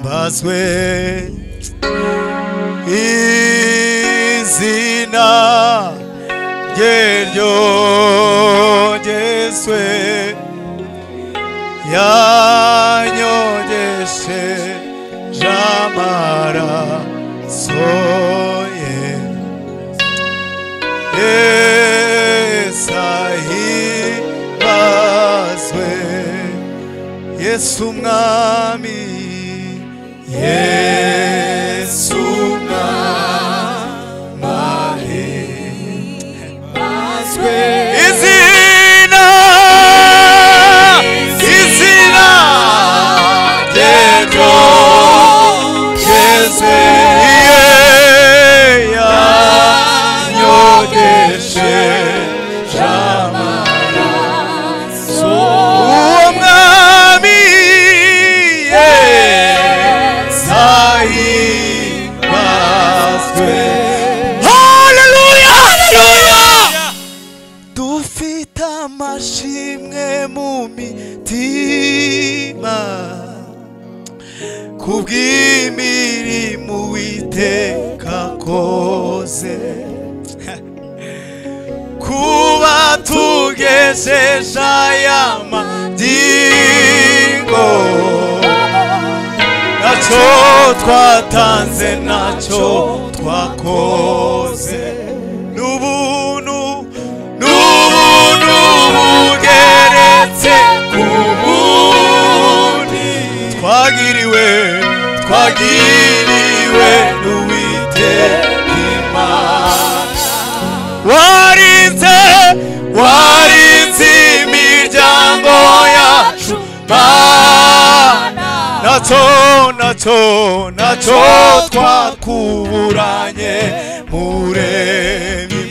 himbazwe izina rye ryogezwe yanyogeshe amaraso ye himbazwe Yesu mwami Yesu mwami himbazwe izina ryogezwe yanyogeshe amaraso uwo mwami himbazwe. Haleluya, haleluya. Dufite amashimwe mu mitima kubw'imirimo Uwiteka akoze, kuba tugejeje aya magingo ntacyo twatanze ntacyo twakoze, n'ubuntu bugeretse ku bundi twagiriwe n'Uwiteka Imana. Warinze imiryango yacu Mana, nacyo twakuburanye Muremyi,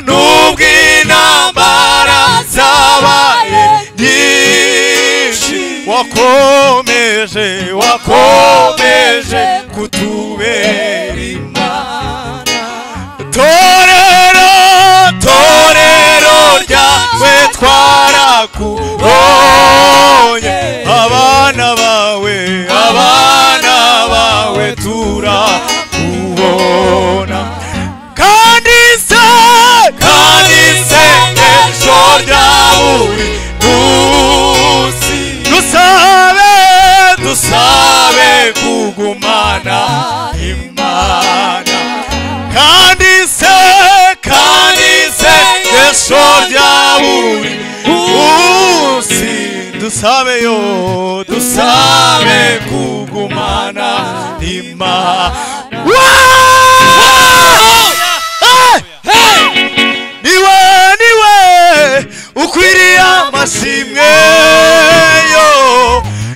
n'ubw'intambara zabaye nyinshi wakomeje kutubera Imana. Torero ryawe twarakubonye, abana bawe turakubona, kandi isengesho rya buri munsi dusabe kugumana Imana, kandi isengesho rya buri munsi dusabe kugumana Imana. Niwe ukwiriye amashimwe yo,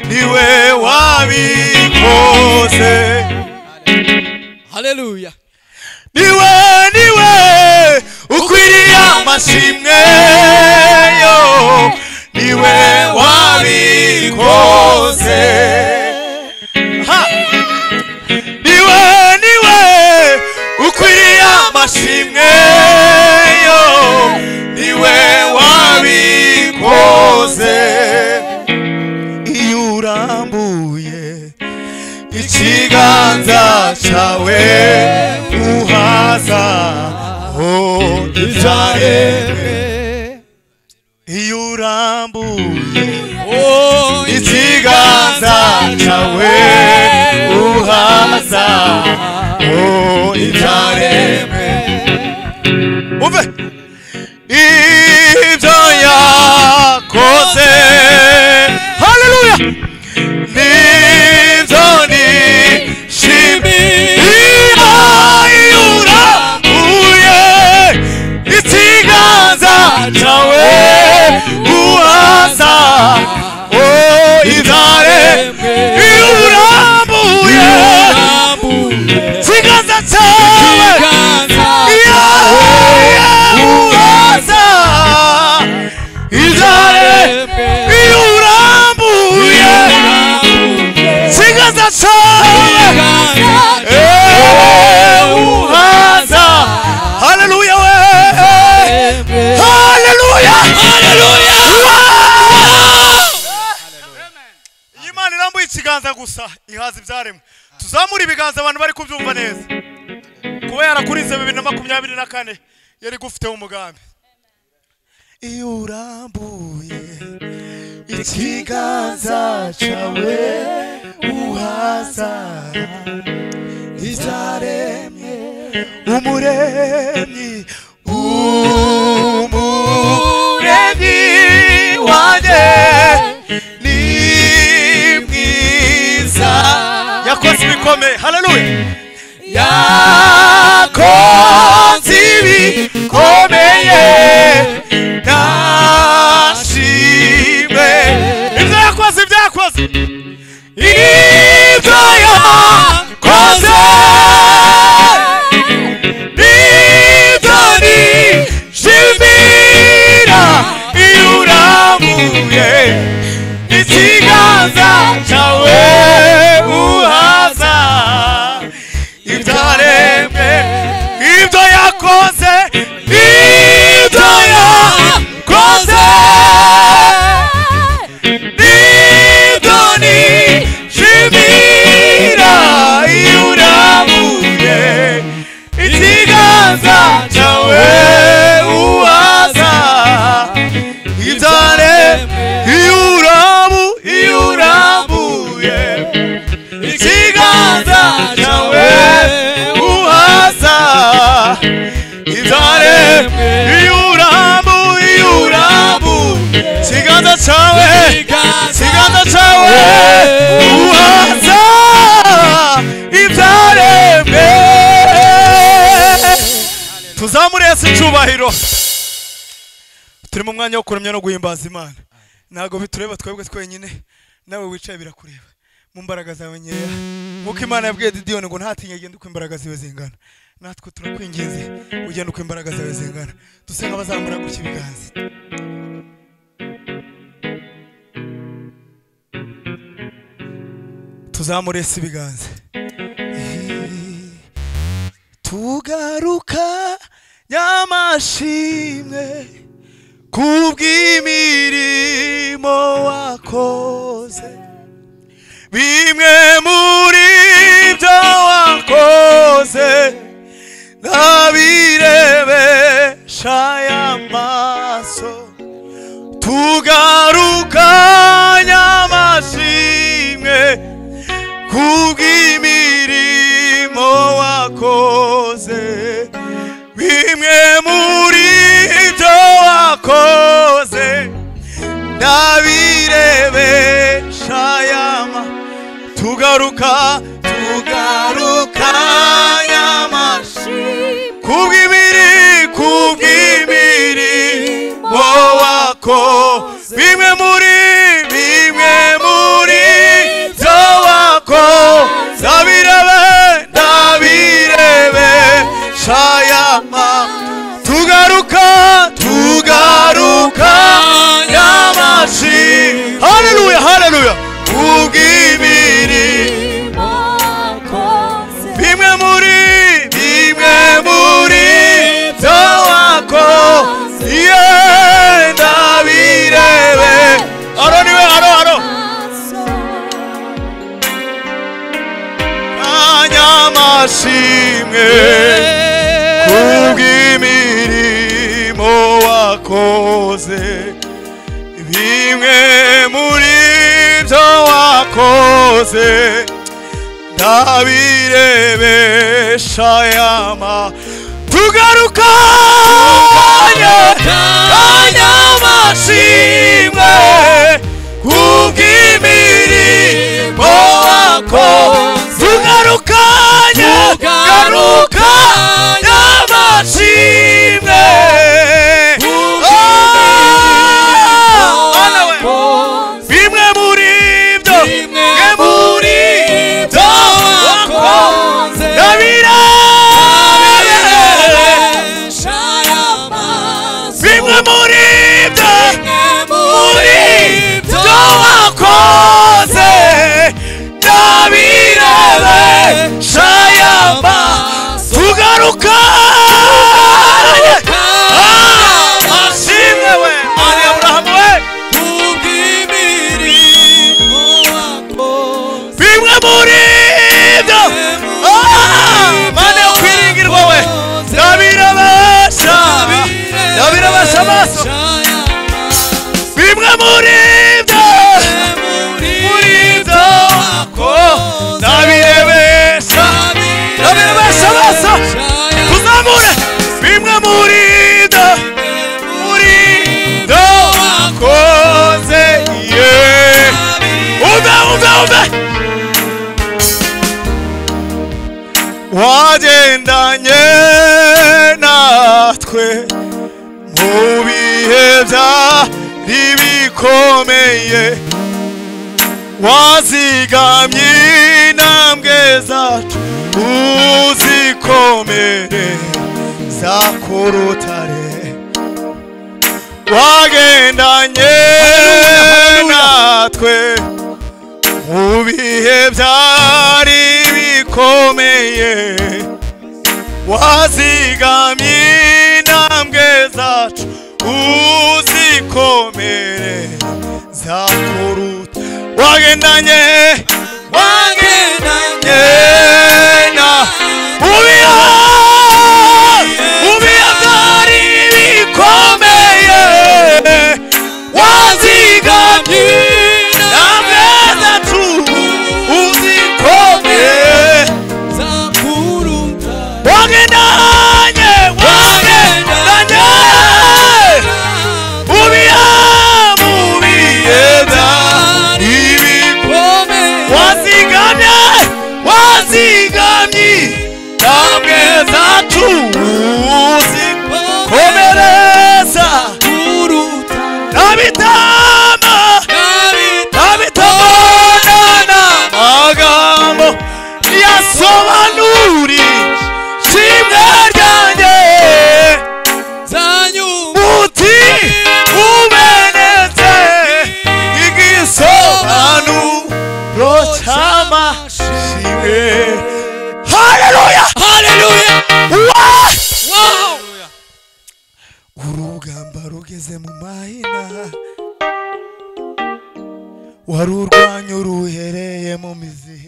niwe wabikoze. Haleluya. Niwe ukwiriye amashimwe yo, niwe wabikoze. Niwe ukwiriye amashimwe yo, niwe wabikoze. Iyo urambuye ikiganza cyawe uhaza ibyaremwe, iyo urambuye ikiganza cyawe uhaza ibyaremwe, umve ibyo yakoze. Haleluya, nibyo nishimira. Iyo urambuye ikiganza Imana irambuye ikiganza gusa ihaza ibyaremwe. Tuzamura ibiganza abantu bari kubyumva neza. Kuba yarakurinze 2024 yari gufiteho umugambi. Iyo urambuye ikiganza cyawe uhaza ibyaremwe, umuremyi wanjye ni mwiza, yakoze ibikomeye. Haleluya. Yakoze ibikomeye nashimwe. Ibyo yakoze ibyakoze ibyo yakoze nibyo nishimira. Iyo urambuye ikiganza cyawe uhaza ibyaremwe, ibyo yakoze ibyo yakoze nibyo nishimira. Iyo urambuye ikiganza cyawe uhaza ibyaremwe, iyo urambuye ikiganza cyawe uhaza ibyaremwe, iyo urambuye ikiganza cyawe uhaza ibyaremwe. Tuzamure Yesu icyubahiro. Turi mu mwanya wo kuramya no guhimbaza Imana. Ntago bitureba twebwe twenyine, nawe wicaye birakureba. Mu mbaraga zawe nkeya, nkuko Imana yabwiye Didiyoni ngo ntatinye genda uko imbaraga ziwe zingana. Natwe turakwinginze ugenda uko imbaraga zawe zingana. Dusenga bazamura gutya ibiganza. Tuzamure Yesu ibiganza. Tugaruka nyamashimwe kubw'imirimo wakoze, bimwe muri byo wakoze ndabirebesha amaso. Tugaruka nyamashimwe kubw'imirimo wakoze, bimwe muri byo wakoze ndabirebesha tugaruka nyamashimwe kubw'imirimo wakoze, bimwe muri byo wakoze ndabirebesha tugaruka nyamashimwe. Haleluya, haleluya. Kubw'imirimo wakoze, bimwe muri byo wakoze ndabirebe. Aroniwe aro nyamashimwe kubw'imirimo wakoze, bimwe muri byo wakoze ndabirebesha tugaruka nyamashimwe kubw'imirimo wakoze, tugaruka nyamashimwe bimwe muri byo wakoze ndabirebesha bimwe muri byo wakoze ndabirebesha muri ibyo Mana yo kwiringirwa we ndabirabasha amaso bimwe muri ibyo ko ndabirebesha amaso tuzamure bimwe muri ibyo wakoze umve wagendanye natwe mu bihe byari bikomeye wazigamye intambwe zacu uzikomere zakurutare wagendanye natwe mu bihe byari bikomeye wazigamye intambwe zacu uzikomere zakuruta wagendanye na ubiya byari bikomeye wazigamye intambwe zacu uzikomere zakuruta wagendanye ubiya mu bihe byari bikomeye wazigamye intambwe zacu uzikomereza ntabitamana n'amagambo yasobanuri shimwe ryanjye muti umenetse igisobanuro cy'amashimwe haleluya wow urugamba rugeze mu mahina wari urwanya uruhereye mu mizi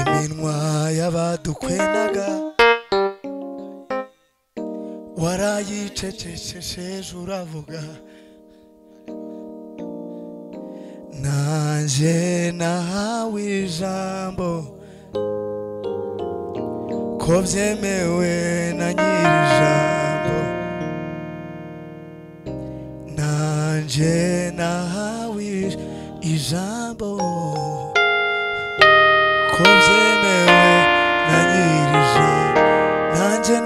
iminwa y'abadukwenaga warayicecekesheje uravuga nanje nahawe ijambo ko byemewe na nyir'ijambo nanje nahawe ijambo ko byemewe na nyir'ijambo nanje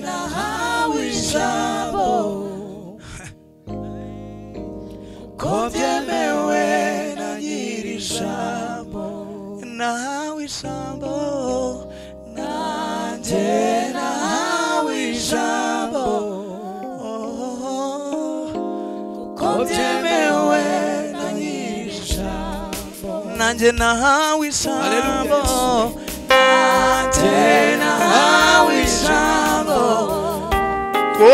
nahawe ijambo ko byemewe na nyir'ijambo nahawe ijambo nanjye nahawe ijambo ko byemewe na nyir'ijambo nanjye nahawe ijambo nanjye nahawe ijambo ko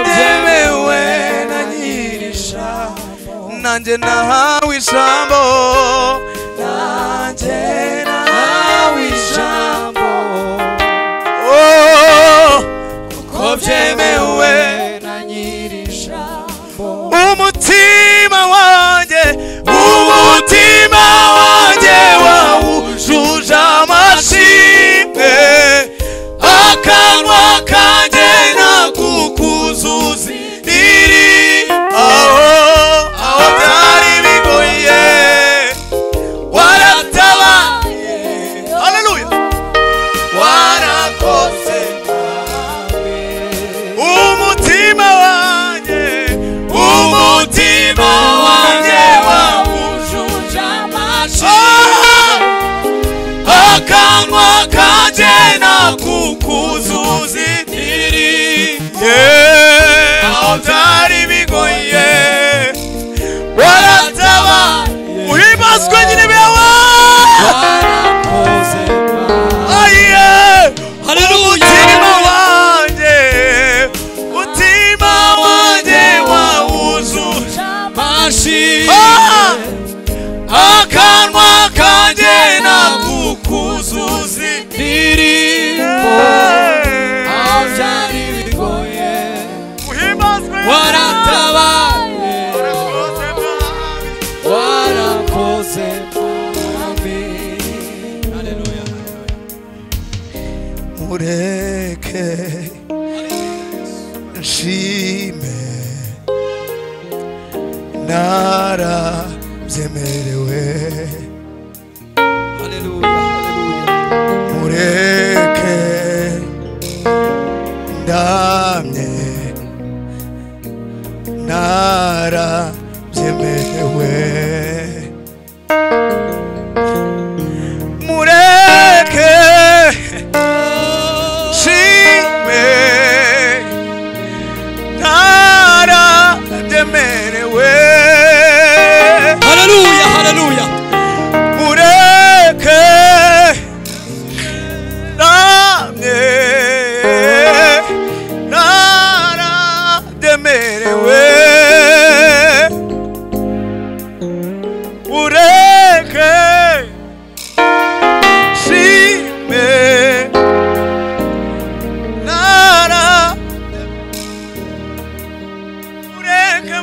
byemewe na nyir'ijambo nanjye nahawe ijambo nanjye nahawe ijambo kuko byemewe na nyir'ijambo umutima wanjye wawujuje amashimwe akanwa kanjye nakukuzuza aho byari bigoye waratabaye haleluya warakoze umutima wanjye wawujuje amashimwe akanwa kanjye nakukuzuza aho byari bigoye waratabaye uhimbazwe nyine bewa warakoze umutima wanjye shime narabyemerewe Haleluya, haleluya. mureke ndamye narabyemerewe mureke shime narabyemerewe Haleluya, haleluya. mureke namye narabyemerewe mureke shime nara mureke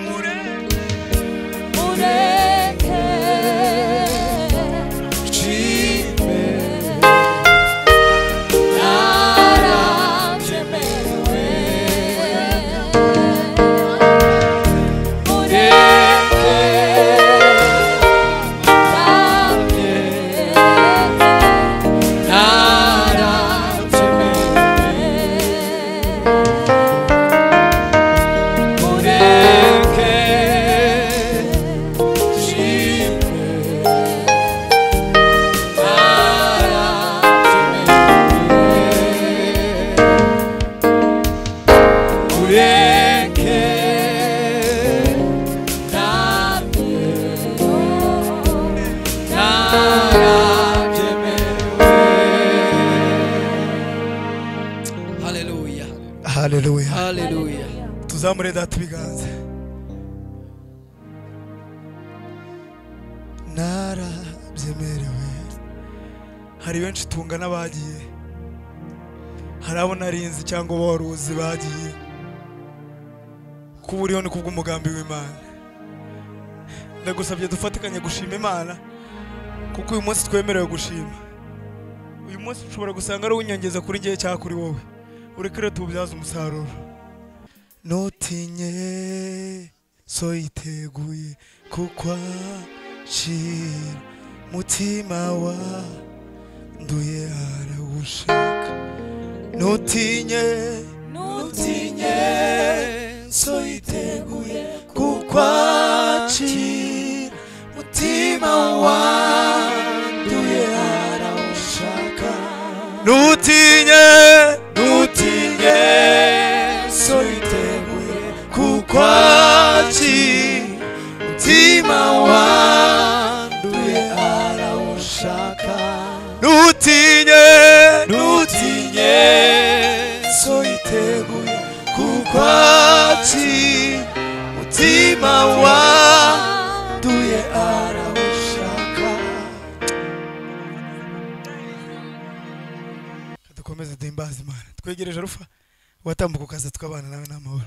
Haleluya. Haleluya. Tuzamure data ibiganza. Narabyemerewe. Hari benshi tungana bagiye. Hari abo narinzi cyangwa waruzi bagiye. Kuburiho ni kubw'umugambi w'Imana. Ndagusabye dufatikanye gushima Imana kuko uyu munsi twemerewe gushima. Uyu munsi ushobora gusanga ari unyongeza kuri ngiye cyangwa kuri wowe. Urekere tubyaza umusaruro. Notinye so iteguye kukwakira mutima wa nduye arawushaka. Notinye so iteguye kukwakira mutima wa nduye arawushaka. Notinye so iteguye kukwakira mutima wanduye arawushaka. Nutinye so iteguye kukwakira mutima wanduye arawushaka. Dukomeze duhimbaze Imana. Twegereje Rufa watambuka ukaza tukabana nawe n'amahoro.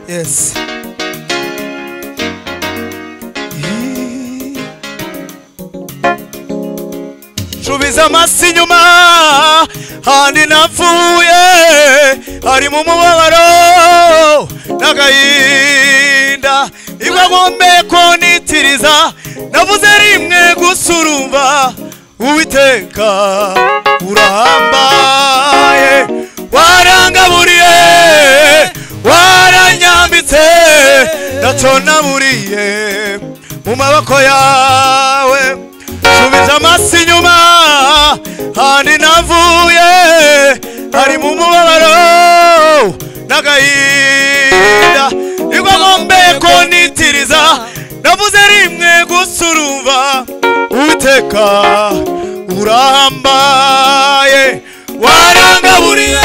Yes. Shubiza amasi inyuma handi napfuye hari mu mubabaro n'agahinda ibwa ngombe ko nitiriza navuze rimwe gusurumva Uwiteka urahambaye warangaburiye waranyambitse ntacyo naburiye mu maboko yawe. Subiza amasi inyuma handi navuye hari mu mubabaro n'agahinda nibwo ngombeye ko nitiriza navuze rimwe gusurumva Uwiteka urahambaye warangaburiye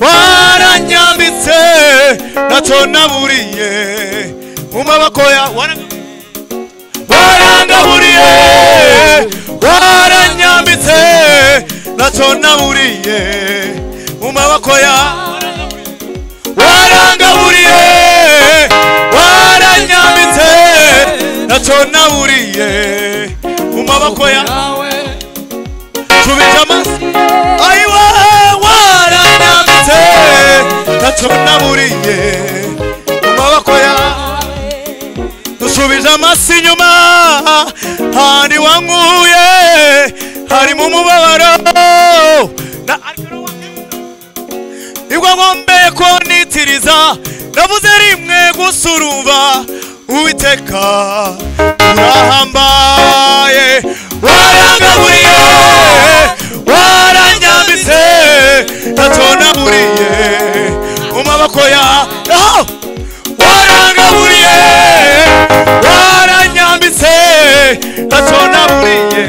waranyambitse ntacyo naburiye mu maboko ya warangaburiye waranyambitse ntacyo naburiye mu maboko ya warangaburiye waranyambitse ntacyo naburiye mu maboko ya subije amaso ayiwe waranyambitse ntacyo naburiye mu maboko ya dusubije amaso inyuma handi wankuye hari mu mubabaro nibwo ngombeye ko nitiriza navuze rimwe gusurumva Uwiteka urahambaye warangaburiye waranyambitse ntacyo naburiye mu maboko ya warangaburiye waranyambitse ntacyo naburiye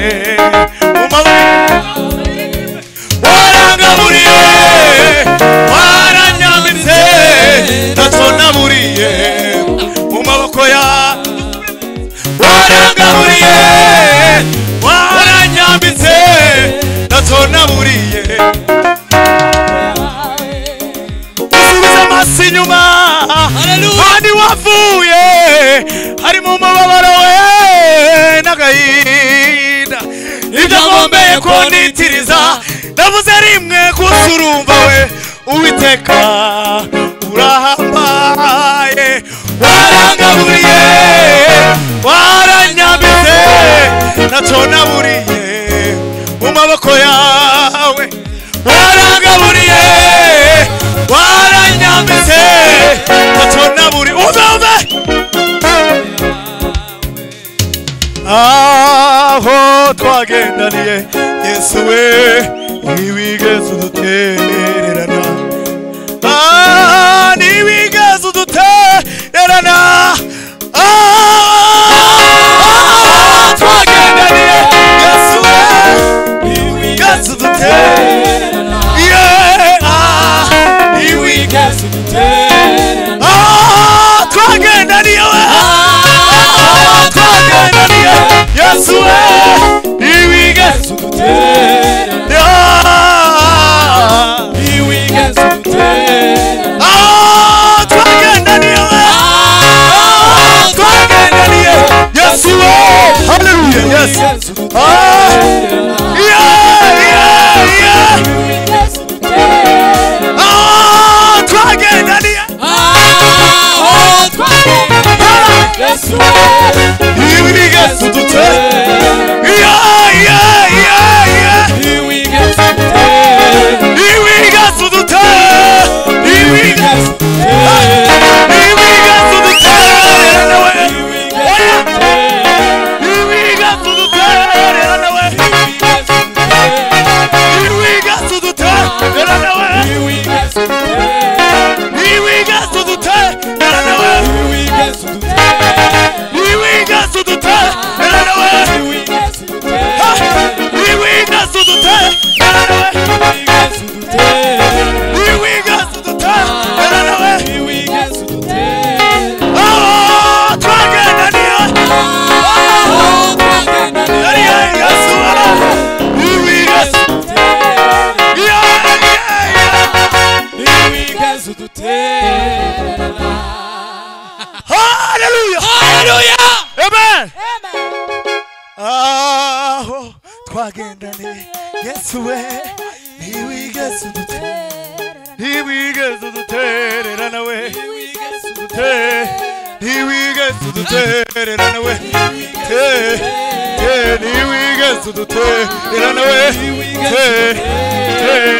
mu maboko warangaburiye waranyambitse ntacyo naburiye mu maboko ya warangaburiye waranyambitse ntacyo naburiye usubiza amaso inyuma handi wavuye hari mu mubabaro we n'agahinda ibyo ngombeye ko nitiriza navuze rimwe gusurumva we Uwiteka urahambaye warangaburiye waranyambitse ntacyo naburiye mu maboko yawe warangaburiye waranyambitse ntacyo naburiye umve aho twagendaniye Yesu we ntiwigeze udutererana ntiwigeze udutererana twagendaniye Yesu we ntiwigeze udutererana ntiwigeze udutererana twagendaniye we twagendaniye Yesu we ntiwigeze udutererana ntiwigeze udutererana twagendaniye we twagendaniye Yesu we hallelujah yes twagendaniye Yesu ntiwigeze udutererana ntiwigeze Hallelujah! Hallelujah! Amen! Aho twagendaniye Yesu we ntiwigeze udutererana we ntiwigeze udutererana we ntiwigeze udutererana we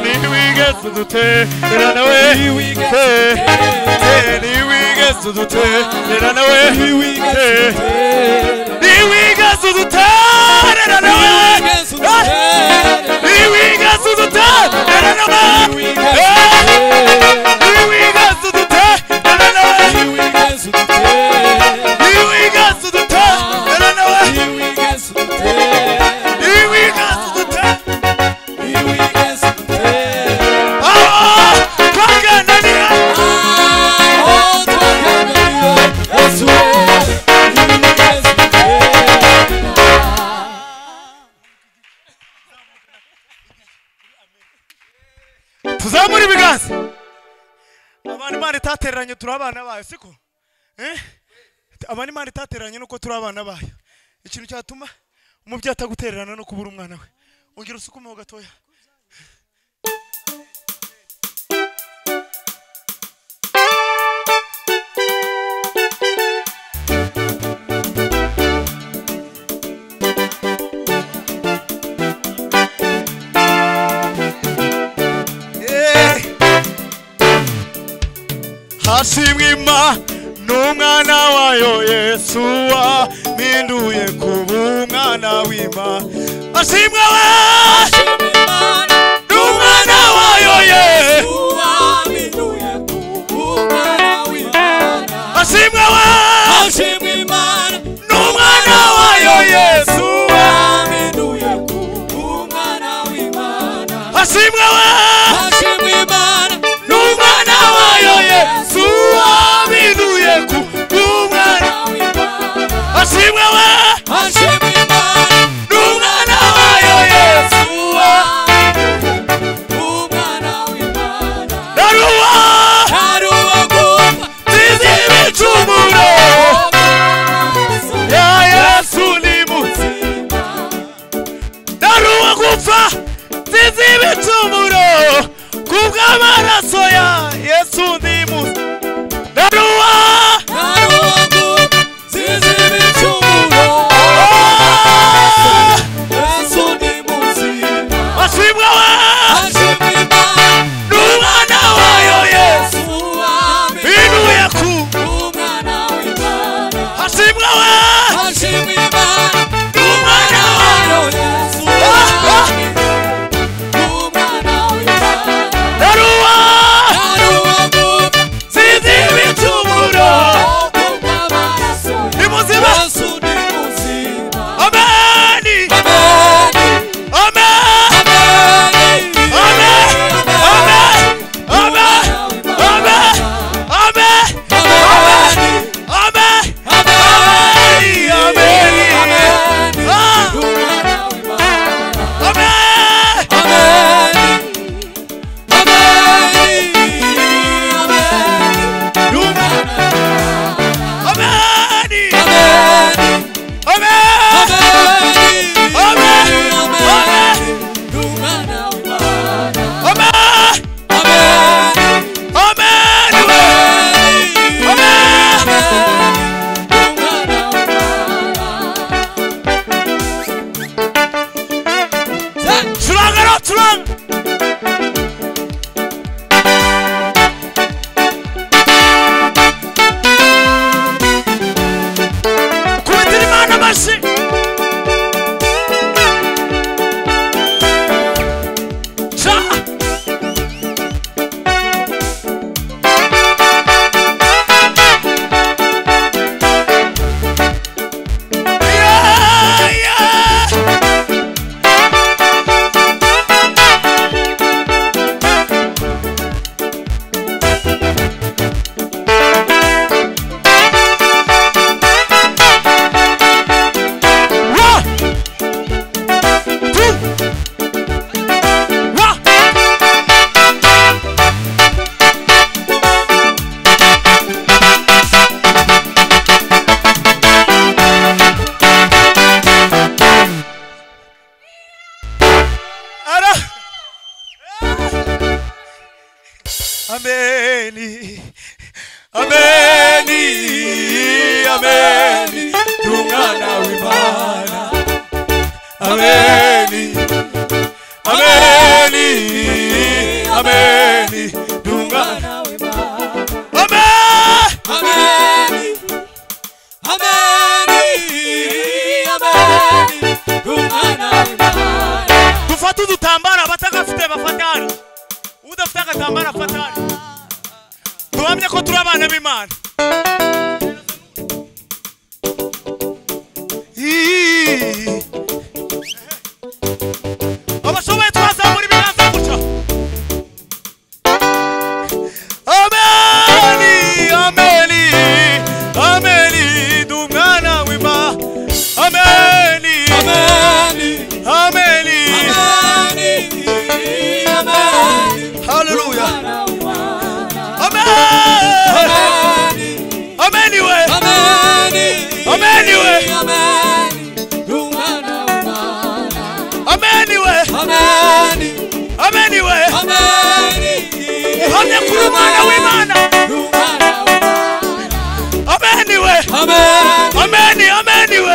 ntiwigeze udutererana we ntiwigeze udutererana we ntiwigeze udutererana we tuzamura ibiganza abantu Imana itateranye turi abana bayo siko abantu Imana itateranye nuko turi abana bayo ikintu cyatuma umubyeyi atagutererana no kubura umwana we ongera usukumeho gatoya hashimwe Imana n'umwana wayo Yesu wampinduye kuba umwana w'Imana hashimwe n'umwana wayo Yesu wampinduye kuba umwana w'Imana hashimwe Imana n'umwana wayo Yesu wampinduye kuba umwana w'Imana hashimwe Imana n'umwana wayo Yesu wampinduye kuba umwana w'Imana hashimwe Imana n'umwana wayo Yesu wampinduye kuba umwana w'Imana naruwa gupfa nziza ibicumuro ya Yesu ni muzima naruwa gupfa nziza ibicumuro kubw'amaraso ya Yesu ni muzima naruwa nziza ibicumuro Yesu ni muzima hashimwe Imana n'umwana wayo Yesu wampinduye kuba umwana w'Imana hashimwe Imana n'umwana wayo Yesu wampinduye kuba umwana w'Imana naruwa nziza ibicumuro ni muzima Yesu ni muzima ameni ameni n'umwana w'Imana ameni n'umwana w'Imana dufate udutambara batagafite n'agatambara fatari tuhamye ko turi abana b'Imana abashoboye twazamura ibiganza gutya ameni ameni ameni dumwana wima ameni ameni ameni hallelujah ameni ameni we ameni we ameni we ameni we uhamye kuri umwana w'Imana ameni we ameni ameni we